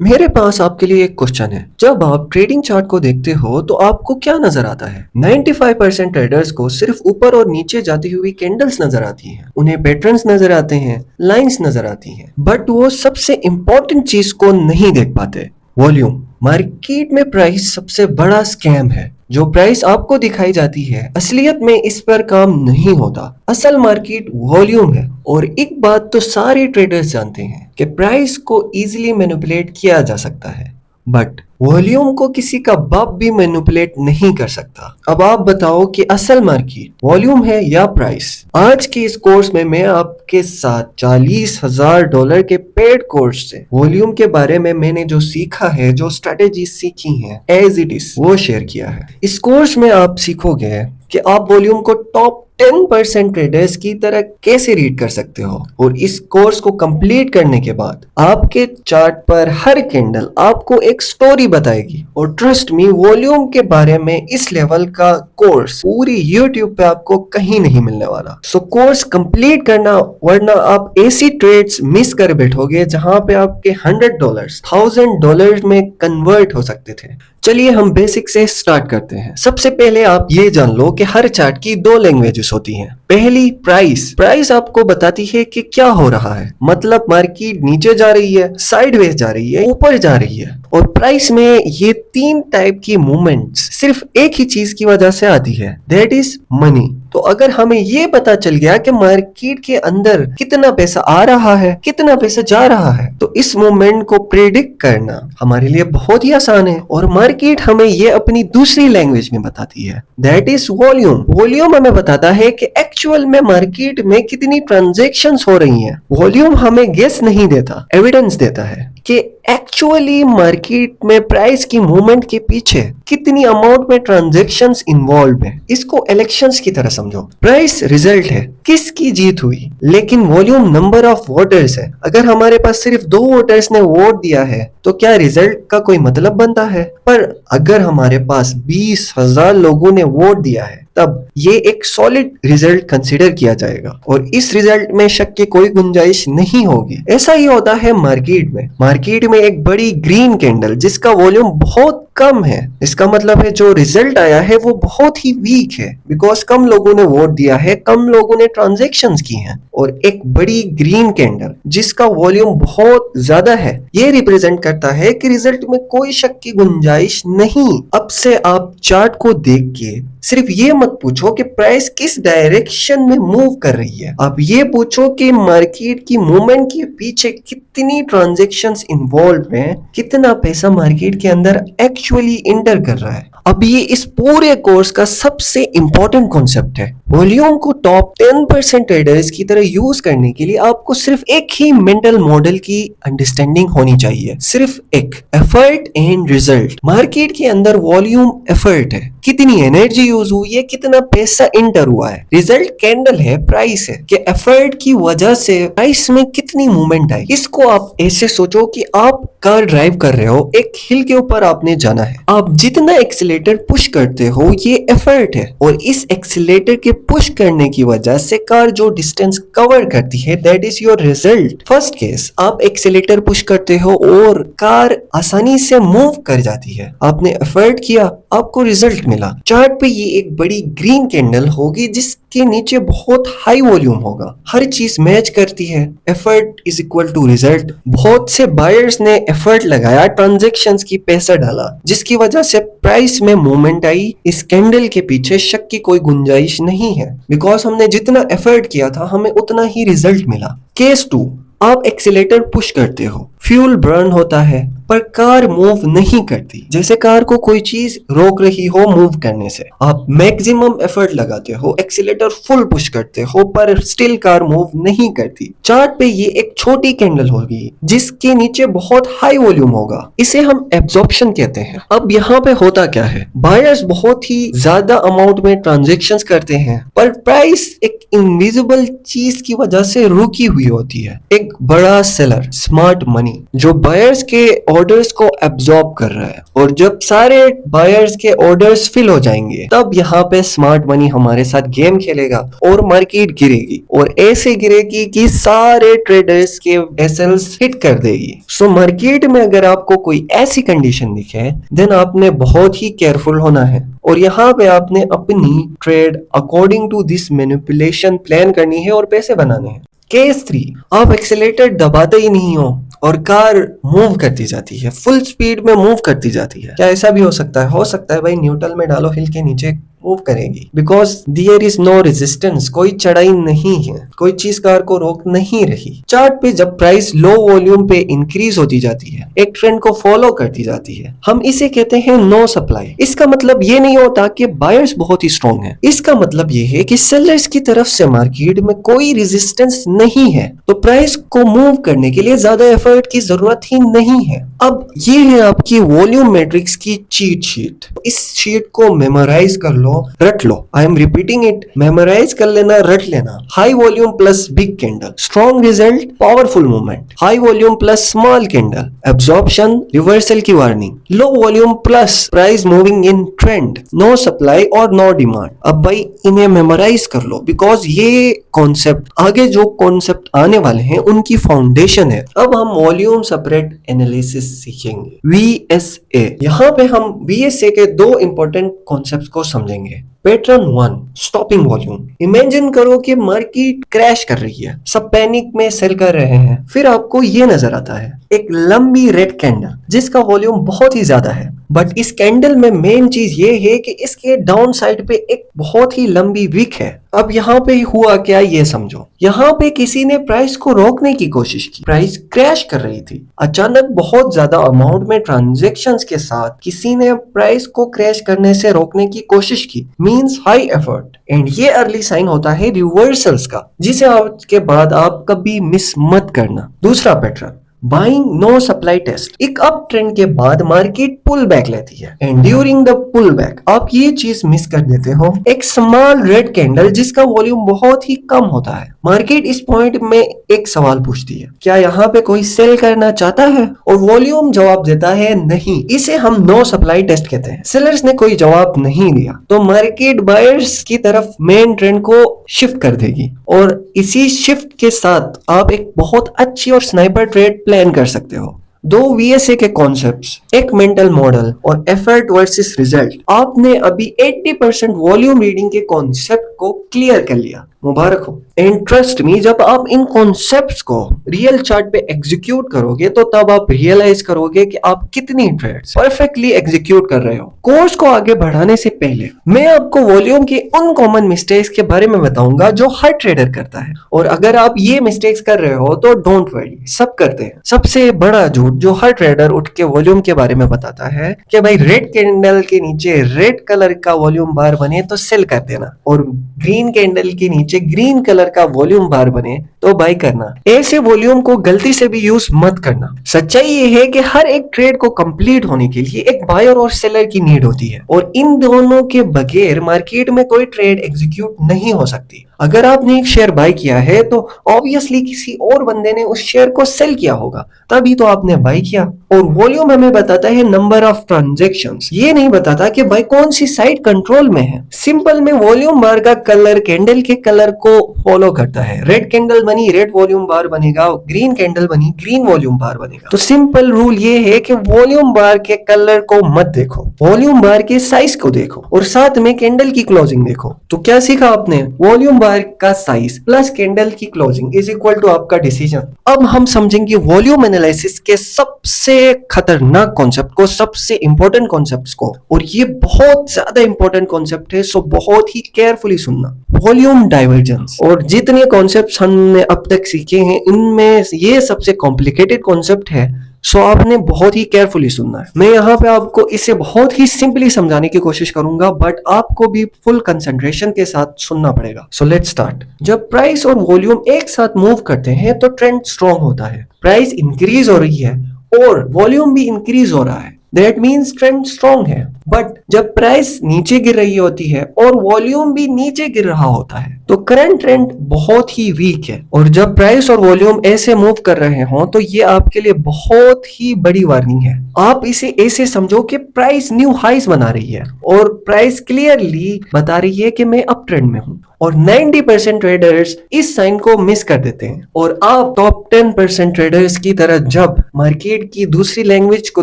मेरे पास आपके लिए एक क्वेश्चन है। जब आप ट्रेडिंग चार्ट को देखते हो तो आपको क्या नजर आता है? 95% ट्रेडर्स को सिर्फ ऊपर और नीचे जाती हुई कैंडल्स नजर आती हैं। उन्हें पैटर्न्स नजर आते हैं, लाइंस नजर आती हैं, बट वो सबसे इंपॉर्टेंट चीज को नहीं देख पाते। वॉल्यूम। मार्केट में प्राइस सबसे बड़ा स्कैम है। जो प्राइस आपको दिखाई जाती है असलियत में इस पर काम नहीं होता। असल मार्केट वॉल्यूम है। और एक बात तो सारे ट्रेडर्स जानते हैं कि प्राइस को इजीली मैनिपुलेट किया जा सकता है, बट वॉल्यूम को किसी का बाप भी मैनिपुलेट नहीं कर सकता। अब आप बताओ कि असल मार्केट वॉल्यूम है या प्राइस? आज के इस कोर्स में मैं आपके साथ $40,000 के पेड कोर्स से वॉल्यूम के बारे में मैंने जो सीखा है, जो स्ट्रेटेजी सीखी है एज इट इज वो शेयर किया है। इस कोर्स में आप सीखोगे कि आप वॉल्यूम को टॉप 10% ट्रेडर्स की तरह कैसे रीड कर सकते हो। और इस कोर्स को कंप्लीट करने के बाद आपके चार्ट पर हर कैंडल आपको एक स्टोरी बताएगी। और ट्रस्ट मी, वॉल्यूम के बारे में इस लेवल का कोर्स पूरी यूट्यूब पे आपको कहीं नहीं मिलने वाला। सो कोर्स कंप्लीट करना, वरना आप ऐसी ट्रेड्स मिस कर बैठोगे जहां पे आपके $100 $1,000 में कन्वर्ट हो सकते थे। चलिए हम बेसिक से स्टार्ट करते हैं। सबसे पहले आप ये जान लो कि हर चार्ट की दो लैंग्वेजेस होती हैं। पहली प्राइस। प्राइस आपको बताती है कि क्या हो रहा है, मतलब मार्केट नीचे जा रही है, साइडवेज जा रही है, ऊपर जा रही है। और प्राइस में ये तीन टाइप की मूवमेंट्स सिर्फ एक ही चीज की वजह से आती है, दैट इज मनी। तो अगर हमें ये पता चल गया कि मार्केट के अंदर कितना पैसा आ रहा है, कितना पैसा जा रहा है, तो इस मूवमेंट को प्रेडिक्ट करना हमारे लिए बहुत ही आसान है। और मार्केट हमें ये अपनी दूसरी लैंग्वेज में बताती है, दैट इज वॉल्यूम। वॉल्यूम हमें बताता है कि एक्चुअल में मार्केट में कितनी ट्रांजैक्शंस हो रही हैं। वॉल्यूम हमें गेस नहीं देता, एविडेंस देता है कि एक्चुअली मार्केट में प्राइस की मूवमेंट के पीछे कितनी अमाउंट में ट्रांजैक्शंस इन्वॉल्व है। इसको इलेक्शंस की तरह समझो। प्राइस रिजल्ट है, किसकी जीत हुई, लेकिन वॉल्यूम नंबर ऑफ वोटर्स है। अगर हमारे पास सिर्फ 2 वोटर्स ने वोट दिया है तो क्या रिजल्ट का कोई मतलब बनता है? पर अगर हमारे पास 20,000 लोगों ने वोट दिया है तब ये एक सॉलिड रिजल्ट कंसीडर किया जाएगा और इस रिजल्ट में शक की कोई गुंजाइश नहीं होगी। ऐसा ही होता है मार्केट में। मार्केट में एक बड़ी ग्रीन कैंडल जिसका वॉल्यूम बहुत कम है, इसका मतलब है जो रिजल्ट आया है वो बहुत ही वीक है, बिकॉज कम लोगों ने वोट दिया है, कम लोगों ने ट्रांजैक्शंस की हैं। और एक बड़ी ग्रीन कैंडल जिसका वॉल्यूम बहुत ज्यादा है, ये रिप्रेजेंट करता है कि रिजल्ट में कोई शक की गुंजाइश नहीं। अब से आप चार्ट को देख के सिर्फ ये मत पूछो कि प्राइस किस डायरेक्शन में मूव कर रही है, आप ये पूछो कि मार्केट की मूवमेंट के पीछे कितनी ट्रांजैक्शंस इन्वॉल्व हैं, कितना पैसा मार्केट के अंदर एक्चुअली इंटर कर रहा है। अब ये इस पूरे कोर्स का सबसे इंपॉर्टेंट कॉन्सेप्ट है। वॉल्यूम को टॉप 10% ट्रेडर्स की तरह यूज करने के लिए आपको सिर्फ एक ही मेंटल मॉडल की अंडरस्टैंडिंग होनी चाहिए, सिर्फ एक, एफर्ट एंड रिजल्ट। मार्केट के अंदर वॉल्यूम एफर्ट है, कितनी एनर्जी यूज हुई है, कितना पैसा इंटर हुआ है। रिजल्ट कैंडल है, प्राइस है कि एफर्ट की वजह से प्राइस में कितनी मूवमेंट आई। इसको आप ऐसे सोचो कि आप कार ड्राइव कर रहे हो, एक हिल के ऊपर आपने जाना है, आप जितना एक्सीलेटर पुश करते हो ये एफर्ट है, और इस एक्सीलेटर के पुश करने की वजह से कार जो डिस्टेंस कवर करती है that is your result. First case, आप एक्सीलेटर पुश करते हो और कार आसानी से मूव कर जाती है, आपने एफर्ट किया, आपको रिजल्ट मिला। चार्ट पे ये एक बड़ी ग्रीन कैंडल होगी जिसके नीचे बहुत हाई वॉल्यूम होगा, हर चीज मैच करती है, effort is equal to result. बहुत से बायर्स ने एफर्ट लगाया, ट्रांजैक्शंस की पैसा डाला, जिसकी वजह से प्राइस में मूवमेंट आई। इस कैंडल के पीछे शक की कोई गुंजाइश नहीं है, बिकॉज हमने जितना एफर्ट किया था हमें उतना ही रिजल्ट मिला। केस 2, आप एक्सीलेटर पुश करते हो, फ्यूल बर्न होता है पर कार मूव नहीं करती, जैसे कार को कोई चीज रोक रही हो मूव करने से। आप मैक्सिमम एफर्ट लगाते हो, एक्सीलेटर फुल पुश करते हो, पर स्टिल कार मूव नहीं करती। चार्ट पे ये एक छोटी कैंडल होगी जिसके नीचे बहुत हाई वॉल्यूम होगा, इसे हम एब्जॉर्प्शन कहते हैं। अब यहाँ पे होता क्या है, बायर्स बहुत ही ज्यादा अमाउंट में ट्रांजैक्शंस करते हैं पर प्राइस एक इनविजिबल चीज की वजह से रुकी हुई होती है, एक बड़ा सेलर, स्मार्ट मनी, जो बायर्स के ऑर्डर्स को एब्जॉर्ब कर रहा है, और जब सारे बायर्स के ऑर्डर्स फिल हो जाएंगे तब यहाँ पे स्मार्ट मनी हमारे साथ गेम खेलेगा और मार्केट गिरेगी, और ऐसे गिरेगी कि सारे ट्रेडर्स के एसएल्स हिट कर देगी। सो मार्केट में अगर आपको कोई ऐसी कंडीशन दिखे देन आपने बहुत ही केयरफुल होना है, और यहाँ पे आपने अपनी trade according to this manipulation plan करनी है और पैसे बनाने हैं। केस 3, आप एक्सेलेरेटर दबाते ही नहीं हो और कार मूव करती जाती है, फुल स्पीड में मूव करती जाती है। क्या ऐसा भी हो सकता है? हो सकता है भाई, न्यूट्रल में डालो, हिल के नीचे मूव करेगी, because there is no resistance, कोई चढ़ाई नहीं है, कोई चीज कार को रोक नहीं रही। चार्ट पे जब प्राइस लो वॉल्यूम पे इंक्रीज होती जाती है, एक ट्रेंड को फॉलो करती जाती है, हम इसे कहते हैं नो सप्लाई। इसका मतलब ये नहीं होता कि बायर्स बहुत ही स्ट्रॉन्ग है, इसका मतलब ये है कि सेलर्स की तरफ से मार्केट में कोई रेजिस्टेंस नहीं है, तो प्राइस को मूव करने के लिए ज्यादा एफर्ट की जरूरत ही नहीं है। अब ये है आपकी वॉल्यूम मैट्रिक्स की चीट शीट। इस शीट को मेमोराइज कर लो, रट लो। I am repeating it, memorize कर लेना, रट लेना। High volume plus big candle, strong result, powerful movement. High volume plus small candle, absorption, reversal की warning. Low volume plus price moving in trend, no supply और no demand. अब भाई इन्हें memorise कर लो, बिकॉज ये कॉन्सेप्ट, आगे जो concept आने वाले हैं उनकी फाउंडेशन है। अब हम वॉल्यूम सेपरेट एनालिसिस सीखेंगे, VSA। यहाँ पे हम VSA के दो इंपॉर्टेंट कॉन्सेप्ट्स को समझेंगे। Pattern 1, stopping volume. इमेजिन करो कि मार्केट क्रैश कर रही है, सब पैनिक में सेल कर रहे हैं, फिर आपको ये नजर आता है एक लंबी रेड कैंडल जिसका वॉल्यूम बहुत ही ज्यादा है, बट इस कैंडल में मेन चीज ये है कि इसके डाउन साइड पे एक बहुत ही लंबी विक है। अब यहाँ पे हुआ क्या ये समझो, यहाँ पे किसी ने प्राइस को रोकने की कोशिश की, प्राइस क्रैश कर रही थी, अचानक बहुत ज्यादा अमाउंट में ट्रांजैक्शंस के साथ किसी ने प्राइस को क्रैश करने से रोकने की कोशिश की, मींस हाई एफर्ट, एंड ये अर्ली साइन होता है रिवर्सल्स का, जिसे आज के बाद आप कभी मिस मत करना। दूसरा pattern, buying no supply test. एक अप ट्रेंड के बाद मार्केट पुल बैक लेती है, and during the pull back आप ये चीज मिस कर देते हो, एक स्मॉल रेड कैंडल जिसका वॉल्यूम बहुत ही कम होता है। मार्केट इस पॉइंट में एक सवाल पूछती है, क्या यहाँ पे कोई सेल करना चाहता है? और वॉल्यूम जवाब देता है नहीं। इसे हम नो सप्लाई टेस्ट कहते हैं। सेलर्स ने कोई जवाब नहीं दिया तो मार्केट बायर्स की तरफ मेन ट्रेंड को शिफ्ट कर देगी, और इसी शिफ्ट के साथ आप एक बहुत अच्छी और स्नाइपर ट्रेड प्लान कर सकते हो। दो VSA के कॉन्सेप्ट्स, एक मेंटल मॉडल और एफर्ट वर्सेस रिजल्ट। आपने अभी 80% वॉल्यूम रीडिंग के कॉन्सेप्ट को क्लियर कर लिया, मुबारक हो। एंड ट्रस्ट मी, जब आप इन कॉन्सेप्ट्स को रियल चार्ट पे एग्जीक्यूट करोगे तो तब आप रियलाइज करोगे कि आप कितनी ट्रेड्स परफेक्टली एग्जीक्यूट कर रहे हो। कोर्स को आगे बढ़ाने से पहले मैं आपको वॉल्यूम के उन कॉमन मिस्टेक्स के बारे में बताऊंगा जो हर ट्रेडर करता है, और अगर आप ये मिस्टेक्स कर रहे हो तो डोंट वरी, सब करते हैं। सबसे बड़ा झूठ जो हर ट्रेडर उठ के वॉल्यूम के बारे में बताता है कि भाई रेड कैंडल के नीचे रेड कलर का वॉल्यूम बार बने तो सेल कर देना, और ग्रीन कैंडल के नीचे ग्रीन कलर का वॉल्यूम बार बने तो बाय करना। ऐसे वॉल्यूम को गलती से भी यूज मत करना। सच्चाई ये है कि हर एक ट्रेड को कंप्लीट होने के लिए एक बायर और सेलर की नीड होती है, और इन दोनों के बगैर मार्केट में कोई ट्रेड एग्जीक्यूट नहीं हो सकती। अगर आपने एक शेयर बाय किया है तो ऑब्वियसली किसी और बंदे ने उस शेयर को सेल किया होगा, तभी तो आपने बाय किया। और वॉल्यूम हमें बताता है नंबर ऑफ ट्रांजैक्शंस, ये नहीं बताता कि भाई कौन सी साइड कंट्रोल में है। सिंपल में वॉल्यूम बार का कलर कैंडल के कलर को फॉलो करता है। रेड कैंडल बनी रेड वॉल्यूम बार बनेगा, ग्रीन कैंडल बनी ग्रीन वॉल्यूम बार बनेगा। तो सिंपल रूल ये है कि वॉल्यूम बार के कलर को मत देखो, वॉल्यूम बार के साइज को देखो, और साथ में कैंडल की क्लोजिंग देखो। तो क्या सीखा आपने? वॉल्यूम बार का साइज प्लस कैंडल की क्लोजिंग इज इक्वल टू आपका डिसीजन। अब हम समझेंगे वॉल्यूम एनालिसिस के सबसे खतरनाक कॉन्सेप्ट को, सबसे इंपॉर्टेंट कॉन्सेप्ट्स को, और ये बहुत ज्यादा इंपॉर्टेंट कॉन्सेप्ट है, सो बहुत ही केयरफुली सुनना। Volume divergence. और जितने कॉन्सेप्ट्स हमने अब तक सीखे हैं इनमें ये सबसे कॉम्प्लिकेटेड कॉन्सेप्ट है, सो आपने बहुत ही केयरफुली सुनना है। मैं यहाँ पे आपको इसे बहुत ही सिंपली समझाने की कोशिश करूंगा, बट आपको भी फुल कंसंट्रेशन के साथ सुनना पड़ेगा। So let's start. जब प्राइस और वॉल्यूम एक साथ मूव करते हैं तो ट्रेंड स्ट्रॉन्ग होता है, प्राइस इंक्रीज हो रही है और वॉल्यूम भी इंक्रीज हो रहा है, दैट मीन्स ट्रेंड स्ट्रॉन्ग है। बट जब प्राइस नीचे गिर रही होती है और वॉल्यूम भी नीचे गिर रहा होता है तो करंट ट्रेंड बहुत ही वीक है। और जब प्राइस और वॉल्यूम ऐसे मूव कर रहे हो तो ये आपके लिए बहुत ही बड़ी वार्निंग है। आप इसे ऐसे समझो कि प्राइस न्यू हाइस बना रही है और प्राइस क्लियरली बता रही है कि मैं अप ट्रेंड में हूं। और 90% ट्रेडर्स इस साइन को मिस कर देते हैं और आप टॉप 10% ट्रेडर्स की तरह जब मार्केट की दूसरी लैंग्वेज को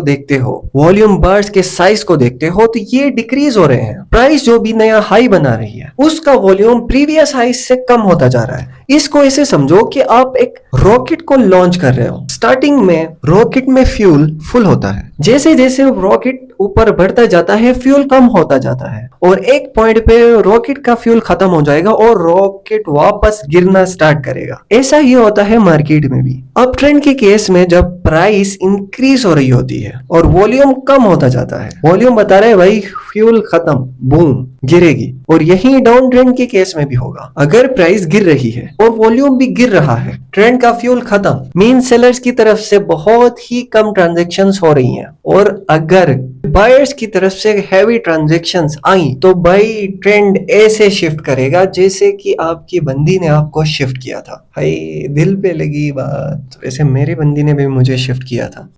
देखते हो, वॉल्यूम बार्स के साइज को देखते हो तो ये डिक्रीज हो रहे हैं। प्राइस जो भी नया हाई बना रही है उसका वॉल्यूम प्रीवियस हाई से कम होता जा रहा है। इसको ऐसे समझो कि आप एक रॉकेट को लॉन्च कर रहे हो। स्टार्टिंग में रॉकेट में फ्यूल फुल होता है, जैसे जैसे रॉकेट ऊपर बढ़ता जाता है फ्यूल कम होता जाता है और एक पॉइंट पे रॉकेट का फ्यूल खत्म हो जाएगा और रॉकेट वापस गिरना स्टार्ट करेगा। ऐसा ही होता है मार्केट में भी। अप ट्रेंड के केस में जब प्राइस इंक्रीज हो रही होती है और वॉल्यूम कम होता जाता है, वॉल्यूम बता रहा है भाई फ्यूल खत्म, बूम गिरेगी। और यही डाउन ट्रेंड के केस में भी होगा। अगर प्राइस गिर रही है और वॉल्यूम भी गिर रहा है, ट्रेंड का फ्यूल खत्म, मीन सेलर्स की तरफ से बहुत ही कम ट्रांजैक्शंस हो रही हैं और अगर बायर्स की तरफ से हैवी ट्रांजैक्शंस आई तो बाई ट्रेंड ऐसे शिफ्ट करेगा जैसे कि आपकी बंदी ने आपको शिफ्ट किया था। भाई दिल पे लगी बात, वैसे मेरी बंदी ने भी मुझे शिफ्ट किया था।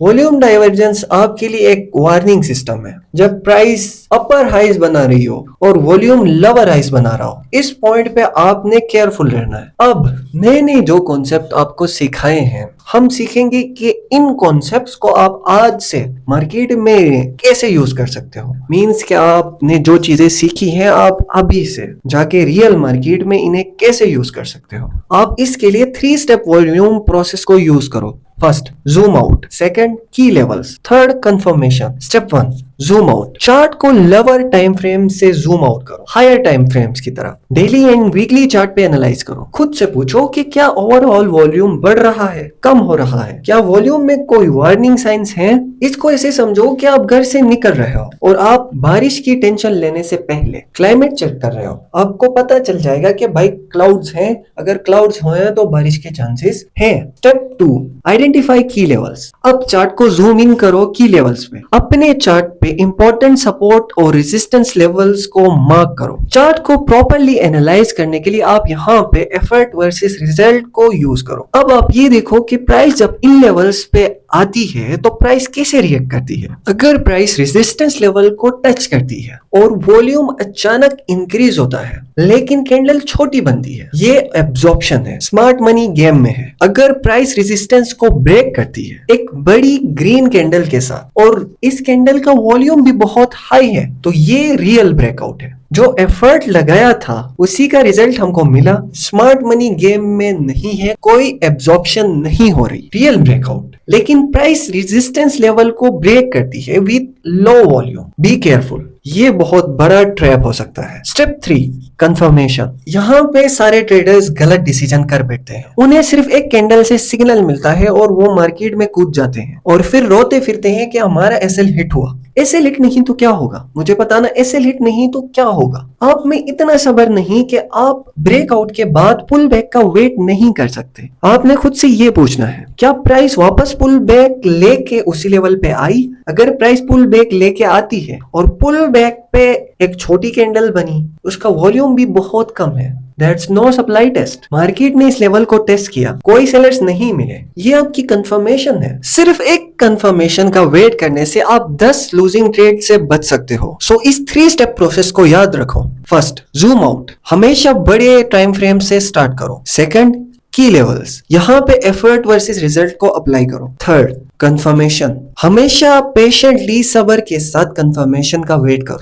वॉल्यूम डाइवर्जेंस आपके लिए एक वार्निंग सिस्टम है। जब प्राइस अपर हाइज बना रही हो और वॉल्यूम लोअर हाइज बना रहा हो, इस पॉइंट पे आपने केयरफुल रहना है। अब नए जो कॉन्सेप्ट आपको सिखाए हैं, हम सीखेंगे कि इन कॉन्सेप्ट्स को आप आज से मार्केट में कैसे यूज कर सकते हो। मींस कि आपने जो चीजें सीखी हैं आप अभी से जाके रियल मार्केट में इन्हें कैसे यूज कर सकते हो। आप इसके लिए 3 स्टेप वॉल्यूम प्रोसेस को यूज करो। First, zoom out. सेकंड, की levels. Third, confirmation. Step 1, zoom out. Chart को लोअर टाइम फ्रेम से जूम आउट करो, हायर टाइम फ्रेम्स की तरफ। डेली एंड वीकली चार्ट पे एनालाइज करो। खुद से पूछो कि क्या ओवरऑल वॉल्यूम बढ़ रहा है, कम हो रहा है, क्या वॉल्यूम में कोई वार्निंग साइंस हैं। इसको ऐसे समझो कि आप घर से निकल रहे हो और आप बारिश की टेंशन लेने से पहले क्लाइमेट चेक कर रहे हो। आपको पता चल जाएगा कि भाई क्लाउड्स हैं, अगर क्लाउड्स हैं तो बारिश के चांसेस हैं। स्टेप 2, आइडेंटिफाई की लेवल्स। अब चार्ट को जूम इन करो की लेवल्स पे। अपने चार्ट पे इंपॉर्टेंट सपोर्ट और रेजिस्टेंस लेवल्स को मार्क करो। चार्ट को प्रॉपर्ली एनालाइज करने के लिए आप यहाँ पे एफर्ट वर्सेस रिजल्ट को यूज करो। अब आप ये देखो कि प्राइस जब इन लेवल्स पे आती है तो प्राइस कैसे रिएक्ट करती है। अगर प्राइस रेजिस्टेंस लेवल को टच करती है और वॉल्यूम अचानक इंक्रीज होता है लेकिन कैंडल छोटी बनती है, ये एब्जॉर्प्शन है, स्मार्ट मनी गेम में है। अगर प्राइस रेजिस्टेंस को ब्रेक करती है एक बड़ी ग्रीन कैंडल के साथ और इस कैंडल का वॉल्यूम भी बहुत हाई है तो ये रियल ब्रेकआउट है। जो एफर्ट लगाया था उसी का रिजल्ट हमको मिला। स्मार्ट मनी गेम में नहीं है, कोई एब्जॉर्प्शन नहीं हो रही, रियल ब्रेकआउट। लेकिन प्राइस रेजिस्टेंस लेवल को ब्रेक करती है with low volume. Be careful, ये बहुत बड़ा ट्रैप हो सकता है। Step 3, confirmation. यहाँ पे सारे ट्रेडर्स गलत डिसीजन कर बैठते हैं। उन्हें सिर्फ एक कैंडल से सिग्नल मिलता है और वो मार्केट में कूद जाते हैं और फिर रोते फिरते हैं कि हमारा एसएल हिट हुआ। एसएल हिट नहीं तो क्या होगा, मुझे बताना। एसएल हिट नहीं तो क्या होगा। आप में इतना सब्र नहीं कि आप ब्रेकआउट के बाद पुल बैक का वेट नहीं कर सकते। आपने खुद से ये पूछना है, क्या प्राइस वापस पुल बैक लेके उसी लेवल पे आई। अगर प्राइस पुल बैक लेके आती है और पुल बैक पे एक छोटी कैंडल बनी, उसका वॉल्यूम भी बहुत कम है, that's no supply test. Market ने इस लेवल को टेस्ट किया, कोई सेलर्स नहीं मिले, ये आपकी कंफर्मेशन है। सिर्फ एक कंफर्मेशन का वेट करने से आप 10 लूजिंग ट्रेड से बच सकते हो। सो इस 3 स्टेप प्रोसेस को याद रखो। फर्स्ट, जूम आउट, हमेशा बड़े टाइम फ्रेम से स्टार्ट करो। सेकंड, की लेवल्स, यहाँ पे एफर्ट वर्सेस रिजल्ट को अप्लाई करो। थर्ड, कंफर्मेशन, हमेशा पेशेंटली सब्र के साथ कंफर्मेशन का वेट करो।